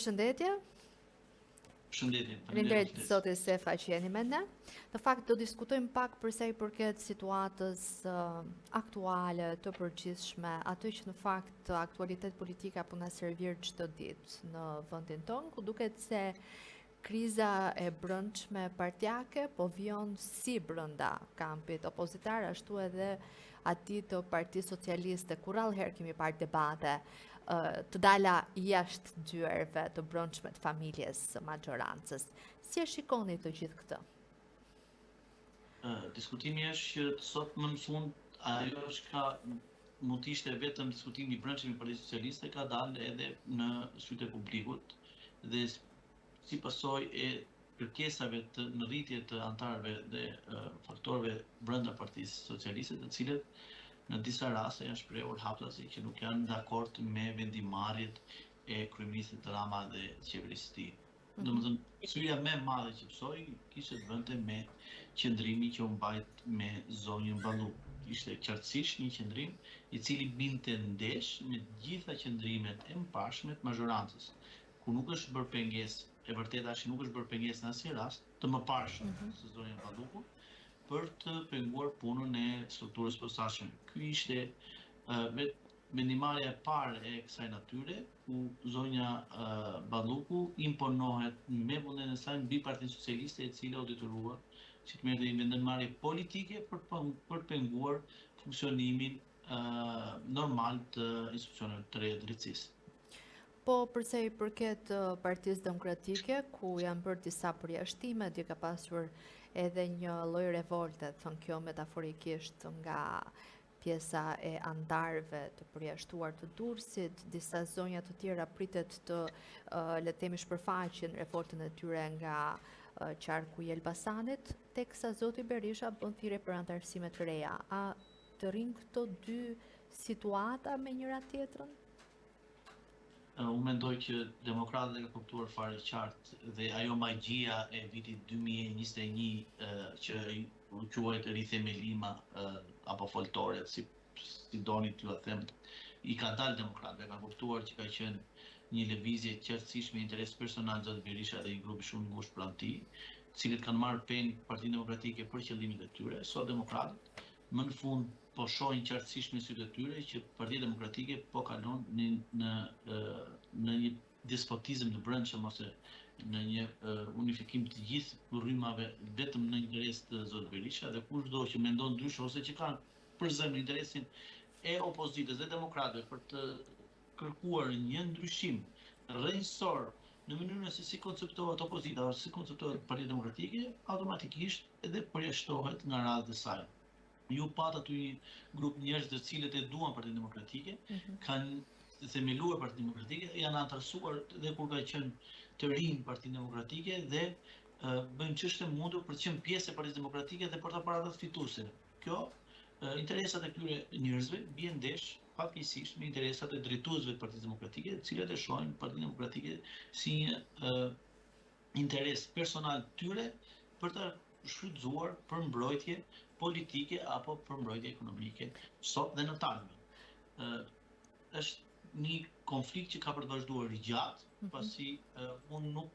Përshëndetje. Faleminderit zoti Sefa që jeni me ne. Në fakt do diskutojmë pak për sa i përket situatës aktuale të përgjithshme, atë që në fakt aktualitet politika po na servir çdo ditë në vendin tonë, ku duket se kriza e brendshme partijake po vjen si brenda kampit opozitar, ashtu edhe atij të Partisë Socialiste, ku rrallëherë kemi parë debate të dala jashtë dyerve të brendshme të familjes së majorancës. Si e shikoni të gjithë këtë? Diskutimi është që sot më në fund ajo është ka mund të ishte vetëm diskutimi i brendshëm i Partisë Socialiste, ka dalë edhe në sytë e publikut dhe si pasojë e kërkesave në rritje të antarëve dhe faktorëve brenda Partisë Socialiste, të cilët në disa raste janë shprehur hapëtasi që nuk janë dakord me vendimarrjet e kryeministit Rama dhe qeverisë së tij. Domethënë, syria më e madhe që psoi kishte të bënte me qëndrimin që u mbajt me zonjën Balluku. Ishte qartësisht një qëndrim i cili binte ndesh me të gjitha qëndrimet e mëparshme të majorancës, ku nuk është bërë pengesë, e vërteta është që nuk është bërë pengesë në asnjë rast të mëparshme së zonjën Balluku për të penguar punën e strukturës posaçme. Ky ishte vendimarrja e parë e kësaj natyre, ku zonja Balluku imponohet me vullnetin e saj mbi Partinë Socialiste, e cila u detyrua që të merrte një vendimmarrje politike për penguar funksionimin normal të institucioneve të reja drejtësisë. Po përsa i përket Partisë Demokratike, ku janë bërë disa përjashtime, dje ka pasur edhe një lloj revolte, thon kjo metaforikisht, nga pjesa e antarëve të përjashtuar të Durrësit, disa zonja të tjera pritet të le të themi shpërfaqin revoltën e tyre nga qarku i Elbasanit, teksa zoti Berisha bën thirrje për antarësime të reja. A të rrinë këto dy situata me njëra tjetrën? Unë mendoj që demokratët e ka kuptuar fare qartë dhe ajo magjia e vitit 2021 që u quajt rithemelima apo foltoret, si doni t'ju a them, i ka dalë demokratëve, ka kuptuar që ka qenë një lëvizje qartësisht me interes personal zoti Berisha dhe një grup shumë ngushtë pranë tij, të cilët kanë marrë penë Partinë Demokratike për qëllimet e tyre. Sot demokratët më në fund po shohin qartësisht me sytë e tyre që Partia Demokratike po kalon në një despotizëm të brendshëm ose në një unifikim të gjithë rrymave vetëm në interes të zot Berisha, dhe kushdo që mendon ndryshe ose që ka për zemër interesin e opozitës dhe demokratëve për të kërkuar një ndryshim rrënjësor në mënyrën se si konceptohet opozita ose si konceptohet Partia Demokratike, automatikisht edhe përjashtohet nga radhët e saj. Ju pat aty një grup njerëz të cilët e duan Partinë Demokratike, kanë themeluar Partinë Demokratike, janë antarësuar dhe kur ka qenë të rinj Partinë Demokratike dhe bëjnë çështje mundur për të qenë pjesë e Partisë Demokratike dhe për të paraqitur fituese. Kjo interesat e këtyre njerëzve bien ndesh fatkeqësisht me interesat e drejtuesve të Partisë Demokratike, të cilët e shohin Partinë Demokratike si një interes personal tyre për të shfrytzuar për mbrojtje politike apo për mbrojtje ekonomike sot dhe në talmen. Është një konflikt që ka për të vazhduar gjatë, pasi unë nuk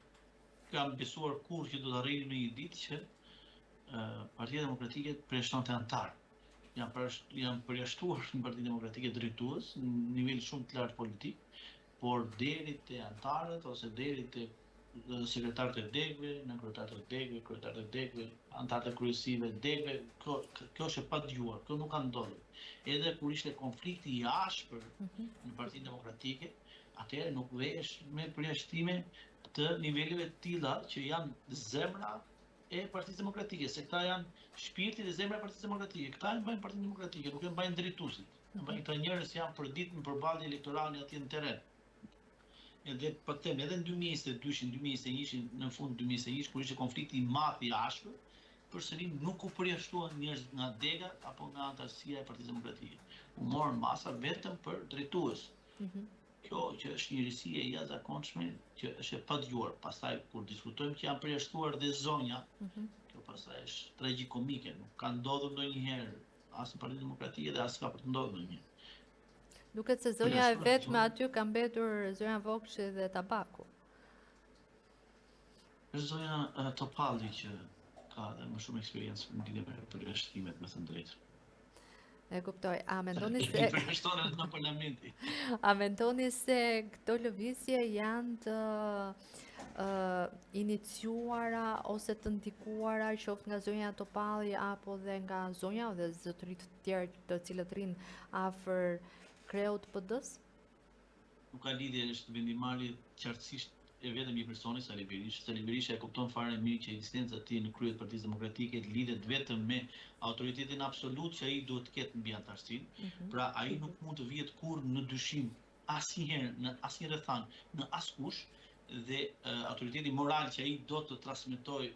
kam besuar kurrë që do të arrijë në një ditë që Partia Demokratike të përjashtonte antar. Janë përjashtuar në Partinë Demokratike drejtues në nivel shumë të lartë politik, por deri te antarët ose deri te sekretarët e degëve, nënkryetarët e degëve, kryetarët e degëve, antarët e kryesive të degëve, kjo është e padëgjuar, kjo nuk ka ndodhur. Edhe kur ishte konflikti i ashpër në Partinë Demokratike, atëherë nuk vesh me përjashtime të niveleve të tilla që janë zemra e Partisë Demokratike, se këta janë shpirti dhe zemra e Partisë Demokratike. Këta e mbajnë Partinë Demokratike, nuk e mbajnë drejtuesit. Këta njerëz janë përditën në përballje elektorale atje në terren. Edhe po them edhe në 2022-shin, 2021-shin, në fund 2021, kur ishte konflikti i madh i ashpër, përsëri nuk u përjashtuan njerëz nga dega apo nga antarësia e Partisë Demokratike. U morën masa vetëm për drejtues. Kjo që është një risi e jashtëzakonshme që është e padëgjuar. Pastaj kur diskutojmë që janë përjashtuar dhe zonja, kjo pastaj është tragjikomike, nuk ka ndodhur ndonjëherë as në Partinë Demokratike dhe as ka për të ndodhur ndonjëherë. Duket se zonja e vetme aty ka mbetur zonja Vokshi dhe Tabaku. Është zonja Topalli që ka dhe më shumë eksperiencë në lidhje me përjashtimet, me thënë drejtë. E kuptoj. A mendoni se Përjashtohet në parlamenti. a mendoni se këto lëvizje janë të iniciuara ose të ndikuara qoftë nga zonja Topalli apo dhe nga zonja dhe zotërit të tjerë të cilët rrinë afër kreut PD-s? Nuk ka lidhje, është vendimarrje qartësisht e vetëm një personi, Sali Berisha. Sali Berisha e kupton fare mirë që ekzistenca e tij në krye të Partisë Demokratike lidhet vetëm me autoritetin absolut që ai duhet të ketë mbi antarësinë. Pra ai nuk mund të vihet kurrë në dyshim asnjëherë në asnjë rrethon, në askush, dhe autoriteti moral që ai do të transmetojë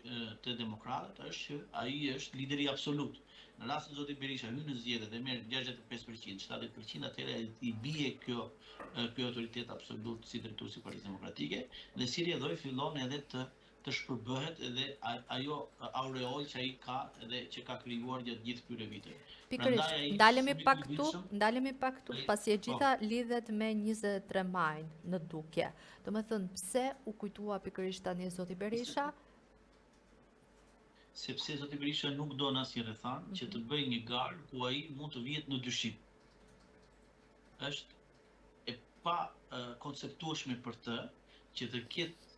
te demokratët është që ai është lideri absolut. Në rastin zoti Berisha hyn në zgjedhje dhe merr 65%, 70%, atëherë i bie kjo autoritet absolut si drejtuesi i Partisë Demokratike dhe si rrjedhoi fillon edhe të shpërbëhet edhe ajo aureol që ai ka dhe që ka krijuar gjatë gjithë këtyre viteve. Pikërisht, ndalemi pak këtu, pasi e gjitha lidhet me 23 majin në Dukje. Domethënë, pse u kujtua pikërisht tani zoti Berisha? Sepse zoti Berisha nuk do në asnjë rrethon që të bëjë një garë ku ai mund të vihet në dyshim. Është e pa konceptueshme për të që të ketë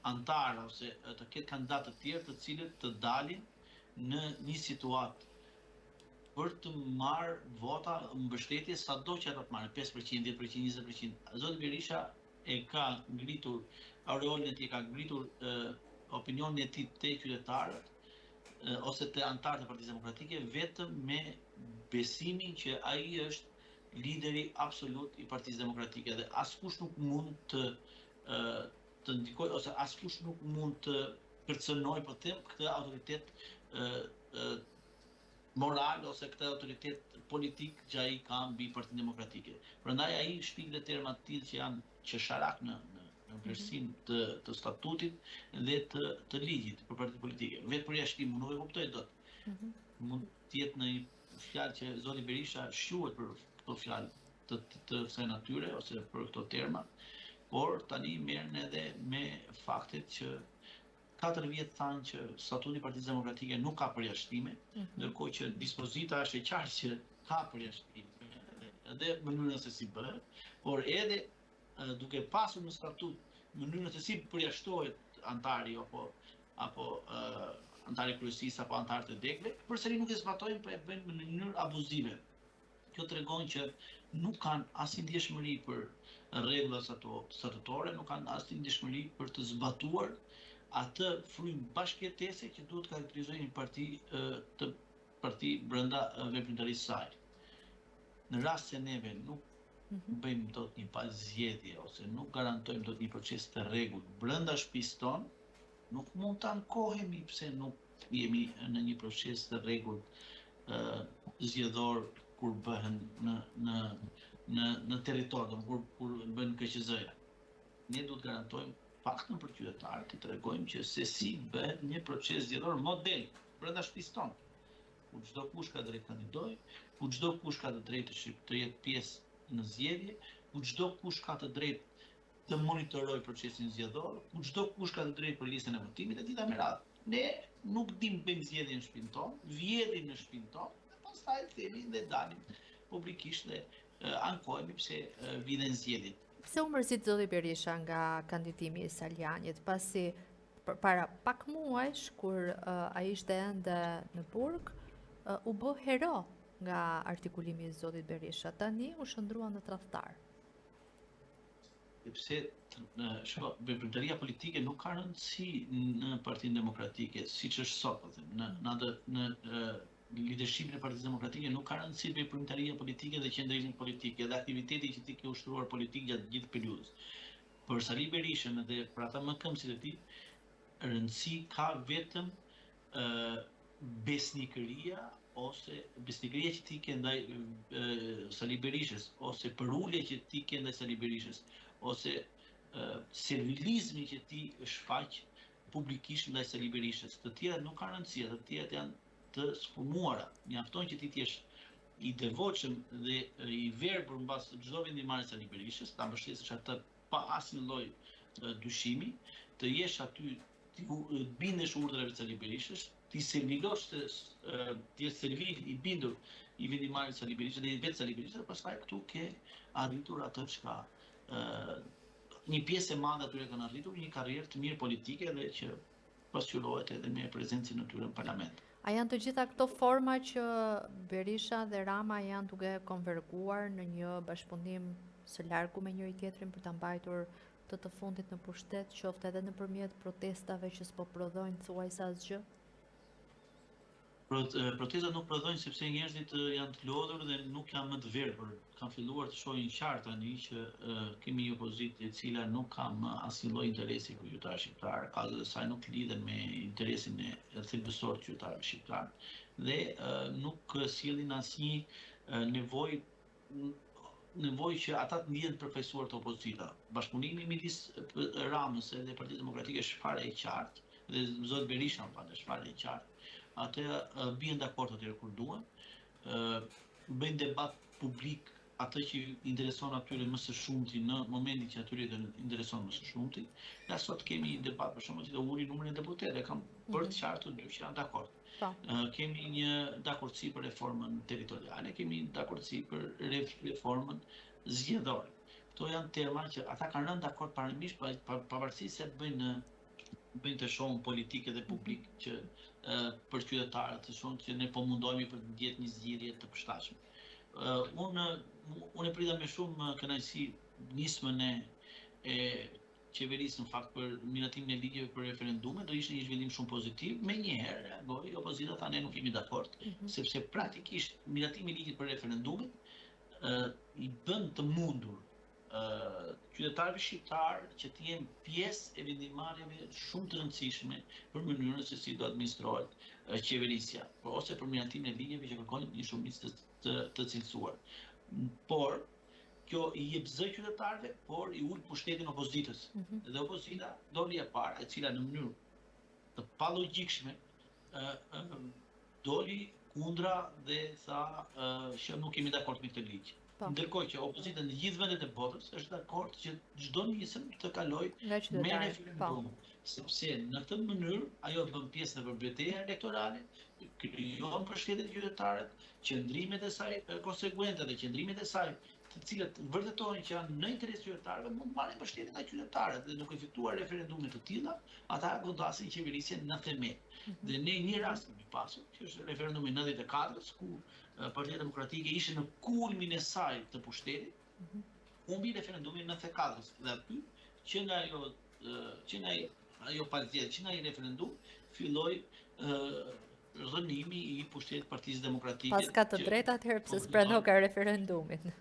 antarë ose të ketë kandidatë të tjerë të cilët të dalin në një situatë për të marrë vota mbështetje sado që ata të marrin 5%, 10%, 20%. Zoti Berisha e ka ngritur aureolin e tij, ka ngritur opinionin e tij te qytetarët ose të antarët e Partisë Demokratike vetëm me besimin që ai është lideri absolut i Partisë Demokratike dhe askush nuk mund të ndikoj ose askush nuk mund të kërcënoj për them këtë autoritet moral ose këtë autoritet politik që ai ka mbi Partinë Demokratike. Prandaj ai shpikë terma të tillë që janë qesharak në vlerësinë të statutit dhe të ligjit për partitë politike. Vetë përjashtim nuk e kuptoj dot. Mund të jetë në një fjalë që zoti Berisha shquhet për këto fjalë të kësaj natyre ose për këto terma, por tani merren edhe me faktet që 4 vjet thanë që statuti i Partisë Demokratike nuk ka përjashtime, ndërkohë që dispozita është e qartë që ka përjashtime, edhe mënyra se si bëhet, por edhe duke pasur në statut mënyrën se si përjashtohet antari apo antari i kryesisë apo antarët e degëve, përsëri nuk e zbatojnë, por e bëjnë në mënyrë abuzive. Kjo tregon që nuk kanë asnjë ndjeshmëri për rregullat statutore, nuk kanë asnjë ndjeshmëri për të zbatuar atë frymë bashkëjetese që duhet të karakterizojë një parti brenda veprimtarisë së saj. Në rast se neve nuk bëjmë dot një zgjedhje ose nuk garantojmë dot një proces të rregullt brenda shtëpisë tonë, nuk mund të ankohemi pse nuk jemi në një proces të rregullt zgjedhor kur bëhen në territor, kur bën KQZ-ja. Ne duhet garantojmë paktën për qytetarët, të tregojmë që se si bëhet një proces zgjedhor model brenda shtëpisë tonë, ku çdo kush ka drejt kandidojë, ku çdo kush ka të drejtë të jetë pjesë në zgjedhje, ku çdo kush ka të drejtë të monitorojë procesin zgjedhor, ku çdo kush ka të drejtë për listën e votimit e gjitha me radhë. Ne nuk dim bëjmë zgjedhje në shtëpinë tonë, vjedhim në shtëpinë tonë, dhe pastaj themi dhe dalim publikisht dhe ankohemi pse viden zgjedhjet. Pse u mërzit zoti Berisha nga kandidimi i Saljanit, pasi para pak muajsh kur ai ishte ende në burg, u bë hero nga artikulimi i zotit Berisha, tani u shndrua në tradhtar. Sepse veprimtaria politike nuk ka rëndësi në Partinë Demokratike, siç është sot, në leadershipin e Partisë Demokratike nuk ka rëndësi veprimtaria politike dhe qendrimi politike dhe aktiviteti që ti ke ushtruar politik gjatë gjithë periudhës. Për Sali Berishën dhe për ata më këmbësit e tij, rëndësi ka vetëm besnikëria ose besnikëria që ti ke ndaj Sali Berishës, ose përulje që ti ke ndaj Sali Berishës, ose servilizmi që ti shfaq publikisht ndaj Sali Berishës. Të tjerat nuk kanë rëndësi, të tjerat janë të sfumuara. Mjafton që ti t'jesh i devotshëm dhe i verbër mbas çdo vendimarrje Sali Berishës, ta mbështesësh atë pa asnjë lloj dyshimi, të jesh aty bindesh urdhrave të Sali Berishës, ti servilosh ti servil i bindur i vendimarit Sali Berishës dhe i vetë Sali Berishës, dhe pastaj këtu ke arritur atë çka një pjesë e madhe atyre kanë arritur një karrierë të mirë politike dhe që postullohet edhe me prezencën e tyre në parlament. A janë të gjitha këto forma që Berisha dhe Rama janë duke konverguar në një bashkëpunim së largu me njëri tjetrin për ta mbajtur të fundit në pushtet, qoftë edhe nëpërmjet protestave që s'po prodhojnë thuajse asgjë? Protestat nuk prodhojnë sepse njerëzit janë të lodhur dhe nuk janë më të verbër. Kanë filluar të shohin qartë tani që kemi një opozitë e cila nuk ka më asnjë lloj interesi për qytetarët shqiptar, kaqë dhe saj nuk lidhen me interesin e thelbësor të qytetarëve shqiptar dhe nuk sjellin asnjë nevojë që ata të ndihen përfaqësuar të opozita. Bashkëpunimi midis Ramës dhe Partisë Demokratike është fare e qartë dhe zot Berisha është fare e qartë. Atë bien dakord atyre kur duan, bëjnë debat publik atë që intereson atyre më së shumti në momentin që atyre të intereson më së shumti. Ja sot kemi një debat për shembull që do uli numrin e deputetëve, kam për të qartë të dy që janë dakord. Kemi një dakordsi për reformën territoriale, kemi një dakordsi për reformën zgjedhore. Këto janë tema që ata kanë rënë dakord parimisht pavarësisht se bëjnë të shohun politike dhe publik që për qytetarët të shohun që ne po mundohemi për të ndjetë një zgjidhje të përshtatshme. Unë e prita me shumë kënaqësi nismën e qeverisë në fakt për miratimin e ligjeve për referendume, do ishte një zhvillim shumë pozitiv. Megjithatë, reagoi opozita tha ne nuk jemi dakord, sepse praktikisht miratimi i ligjit për referendumin i bën të mundur qytetarëve shqiptar që të jenë pjesë e vendimarrjeve shumë të rëndësishme për mënyrën se si do administrohet qeverisja, ose për miratimin e ligjeve që kërkojnë një shumicë të cilësuar. Por kjo i jep zë qytetarëve, por i ul pushtetin opozitës. Dhe opozita doli e para, e cila në mënyrë të palogjikshme doli kundra dhe tha që nuk kemi dakord me këtë ligj. Ndërkohë që opozita në gjithë vendet e botës është dakord që çdo nisëm të kalojë me referendum, sepse në këtë mënyrë ajo bën pjesë në betejën elektorale, krijon përshtytje të qytetarët, qëndrimet e saj konsekuente dhe qëndrimet e saj të cilat vërtetojnë që janë në interes të qytetarëve mund të marrin përshtytje nga qytetarët dhe duke effektuar referendume të tilla, ata godasin qeverisjen në themel. Dhe ne një rast kemi pasur, që është referendumi 94-s, ku Partia Demokratike ishte në kulmin e saj të pushtetit, humbi referendumin 94-s dhe aty që nga ajo partia, që nga ai referendum filloi rënimi i pushtetit Partisë Demokratike. Pas ka të drejtë atëherë pse s'pranon ka referendumin.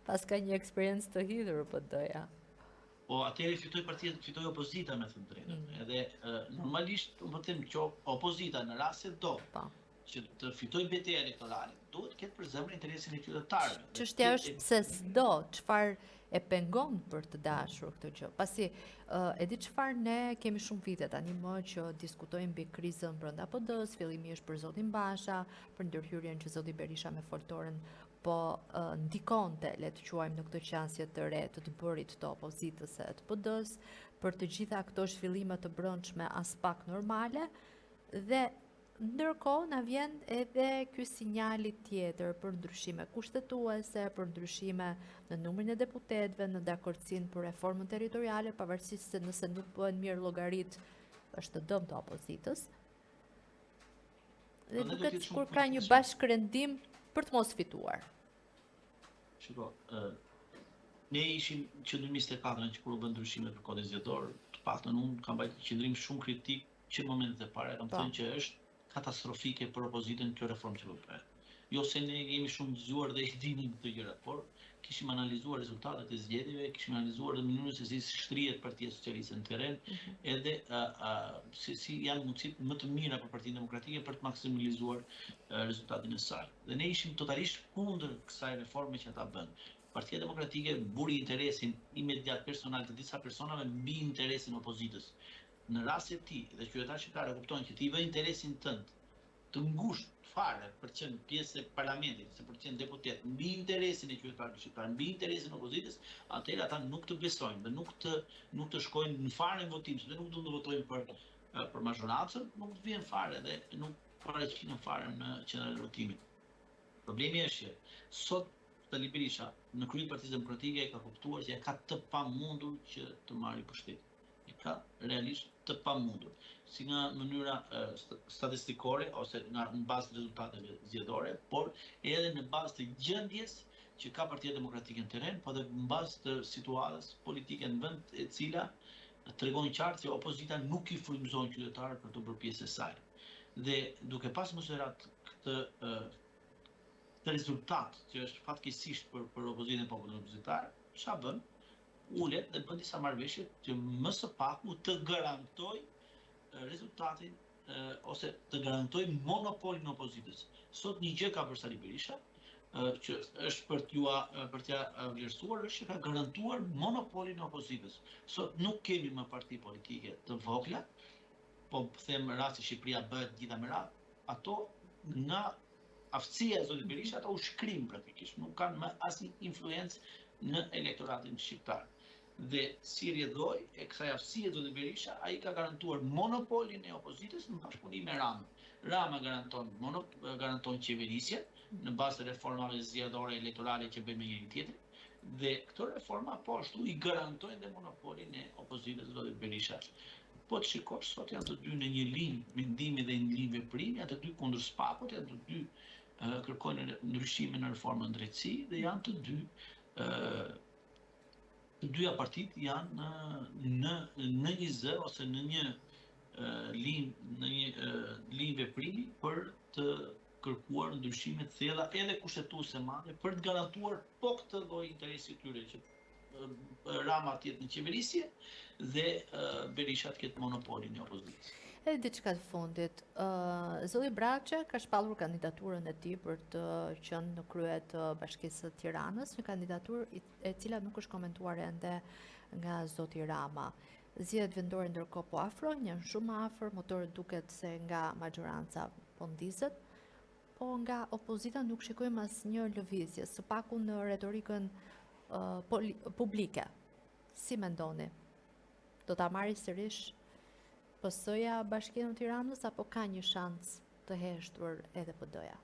Pas ka një eksperiencë të hidhur PD-ja. Po atëherë fitoi opozita me të drejtën. Edhe normalisht do të them që opozita në rast se do që të fitojë betejë elektorale, duhet të ketë për zemër interesin e qytetarëve. Çështja është pse s'do, çfarë e pengon për të dashur këtë gjë. Pasi e di çfarë ne kemi shumë vite tani më që diskutojmë mbi krizën brenda PD-s, fillimisht për zotin Basha, për ndërhyrjen që zoti Berisha me foltoren po ndikonte, le të quajmë në këtë qasje të re të bërit të opozitës së të PD-s, për të gjitha këto zhvillime të brendshme as pak normale dhe ndërkohë na vjen edhe ky sinjali tjetër për ndryshime kushtetuese, për ndryshime në numrin e deputetëve, në dakordsinë për reformën territoriale, pavarësisht se nëse nuk bëhen mirë llogarit, është dëm të opozitës. Dhe duket sikur ka një bashkërendim për të mos fituar. Shiko, ne ishim që në 2024 që kur u bën ndryshimet për kodin zgjedhor, të paktën unë kam bërë qendrim shumë kritik që në momentet e para kam thënë që është katastrofike për opozitën kjo reformë që po bëhet. Jo se ne jemi shumë gëzuar dhe i dinim këtë gjëra, por kishim analizuar rezultatet e zgjedhjeve, kishim analizuar në mënyrën se si shtrihet Partia Socialiste në terren, edhe si janë mundësitë më të mira për Partinë Demokratike për të maksimalizuar rezultatin e saj. Dhe ne ishim totalisht kundër kësaj reforme që ata bën. Partia Demokratike buri interesin imediat personal të disa personave mbi interesin e opozitës. Në rast se ti dhe qytetarët shqiptarë kuptojnë që ti vë interesin tënd të ngushtë fare për të qenë pjesë e parlamentit, se për të qenë deputet, mbi interesin e qytetarëve shqiptarë, mbi interesin e opozitës, atëherë ata nuk të besojnë dhe nuk të shkojnë në fare në votim, dhe nuk do të votojnë për për mazhoratën, nuk të vjen fare dhe nuk paraqiten fare në qendrën e votimit. Problemi është që sot Sali Berisha në krye të Partisë Demokratike ka kuptuar që ka të pamundur që të marrë pushtetin. Ka realisht të pamundur, si nga mënyra statistikore ose në bazë të rezultateve zgjedhore, por edhe në bazë të gjendjes që ka Partia Demokratike në terren, po dhe në bazë të situatës politike në vend e cila tregon qartë që opozita nuk i frymëzon qytetarët për të bërë pjesë e saj. Dhe duke pas konsiderat këtë rezultat që është fatkeqësisht për opozitën e popullit opozitar, çfarë bën? Ulet dhe bën disa marrëveshje që më së paku të garantoj rezultatin ose të garantoj monopolin e opozitës. Sot një gjë ka për Sali Berisha, që është për t'ja vlerësuar, është që ka garantuar monopolin e opozitës. Sot nuk kemi më parti politike të vogla, po them rasti Shqipëria bëhet gjitha me radhë, ato nga aftësia e zotit Berisha ato u shkrim praktikisht, nuk kanë më asnjë influencë në elektoratin shqiptar. Dhe si rrjedhoi e kësaj aftësie zotit Berisha, ai ka garantuar monopolin e opozitës në bashkëpunim me Ramën. Rama garanton qeverisjen në bazë të reformave zgjedhore elektorale që bëjmë me njëri tjetrin, dhe këto reforma po ashtu i garantojnë dhe monopolin e opozitës zotit Berisha. Po të shikosh, sot janë të dy në një linjë mendimi dhe një linjë veprimi, janë të dy kundër spakut, janë të dy kërkojnë ndryshime në reformën drejtësi dhe janë të dyja partitë janë në një zë ose në një linjë veprimi për të kërkuar ndryshime të thella edhe kushtetuese madhe për të garantuar po këtë lloj interesi tyre që Rama të jetë në qeverisje dhe Berisha të ketë monopolin e opozitës. Edhe diçka të fundit, zoti Braçe ka shpallur kandidaturën e tij për të qenë në krye të Bashkisë së Tiranës, një kandidaturë e cila nuk është komentuar ende nga zoti Rama. Zgjedhjet vendore ndërkohë po afrojnë, janë shumë afër, motorët duket se nga majoranca po ndizet, po nga opozita nuk shikojmë asnjë lëvizje, së paku në retorikën publike. Si mendoni? Do ta marrë sërish PS-ja Bashkinë e Tiranës apo ka një shans të heshtur edhe PD-ja?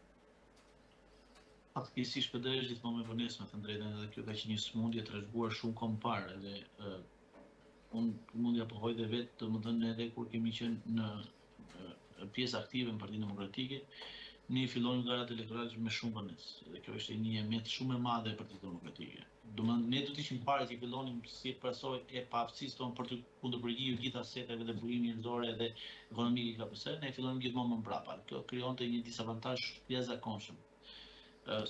Fatkeqësisht PD-ja është gjithmonë me vonesë, me të drejtën, edhe kjo ka qenë një smundje e trashëguar shumë kombëtar, edhe unë mund ja pohoj dhe vetë, domethënë edhe kur kemi qenë në pjesë aktive në Partinë Demokratike, ne fillojmë garat elektorale me shumë vonesë. Dhe kjo është një emet shumë e madhe e Partisë Demokratike. Domethënë ne do të ishim parë që fillonim si pasojë e paaftësisë tonë për të kundërpërgjigjur gjitha seteve dhe burimit njerëzor dhe ekonomik i KPS, ne fillojmë gjithmonë më mbrapa. Kjo krijonte një disavantazh jashtëzakonshëm.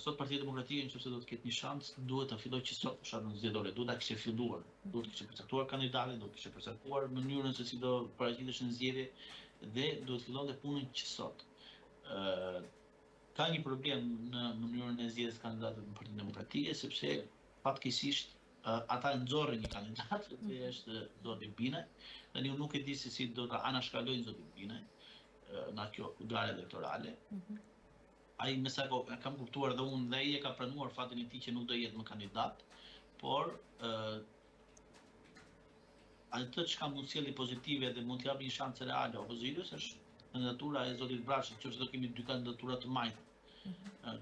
Sot Partia Demokratike nëse do të ketë një shans, duhet ta fillojë që sot fushatën zgjedhore, duhet ta kishte filluar, duhet të kishte përcaktuar kandidatin, duhet të kishte përcaktuar mënyrën se si do paraqitesh në zgjedhje dhe duhet fillonte punën që sot. Ka një problem në mënyrën e zgjedhjes kandidatëve në Partinë Demokratike, sepse fatkeqësisht ata nxorrin një kandidat, që është zoti Binaj, dhe unë nuk e di se si do ta anashkalojnë zotin Binaj në kjo garë elektorale. Ai me sa kam kuptuar dhe unë dhe ai e ka pranuar fatin e tij që nuk do jetë më kandidat, por atë çka mund sjellë pozitive dhe mund të japë një shans reale opozitës është kandidatura e zotit Braçit, nëse do kemi dy kandidatura të majta.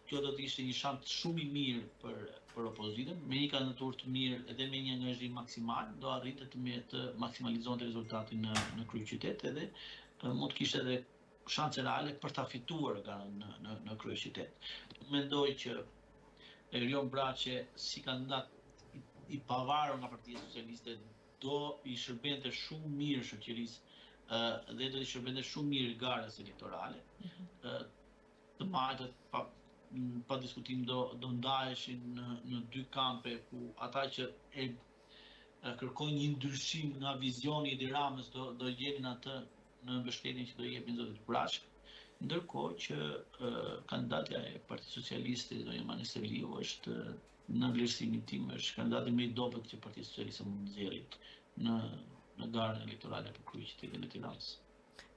Kjo do të ishte një shans shumë i mirë për opozitën, me një kandidaturë të mirë edhe me një angazhim maksimal, do arritet të maksimalizonte rezultatin në kryeqytet edhe mund të kishte edhe shanse reale për ta fituar në kryeqytet. Mendoj që Erion Braçe si kandidat i pavarur nga Partia Socialiste do i shërbente shumë mirë shoqërisë dhe do i shërbente shumë mirë garës elektorale. Të majtët pa diskutim do ndaheshin në dy kampe ku ata që kërkojnë një ndryshim nga vizioni i Ramës do gjenin atë në mbështetjen që do i jepin zotit Braçe, ndërkohë që kandidatja e Partisë Socialiste zonja Mani Stevliu është në vlerësimin tim është kandidati më i dobët që Partia Socialiste mund të nxjerrë në garën elektorale për kryeqytetin e Tiranës.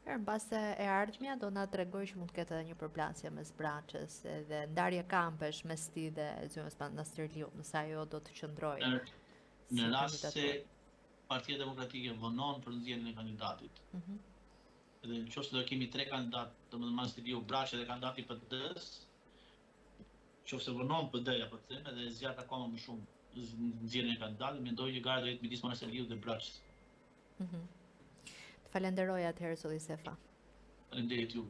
Në base e ardhmja do na tregoj që mund të ketë edhe një përplasje mes Braçes edhe ndarje kampesh mes tij dhe zonjës Mani Stevliu, nëse ajo do të qëndrojë. Në rast se Partia Demokratike vonon për nxjerrjen e kandidatit. Mhm. Dhe nëse do kemi 3 kandidat, domethënë Mansiliu, Braçi dhe kandidati i PD-s, nëse vonon PD-ja po them, edhe zgjat akoma më shumë nxjerrjen e kandidatit, mendoj që gara do jetë midis Mansiliut dhe Braçit. Të falenderoj atëherë zoti Sefa. Faleminderit ju.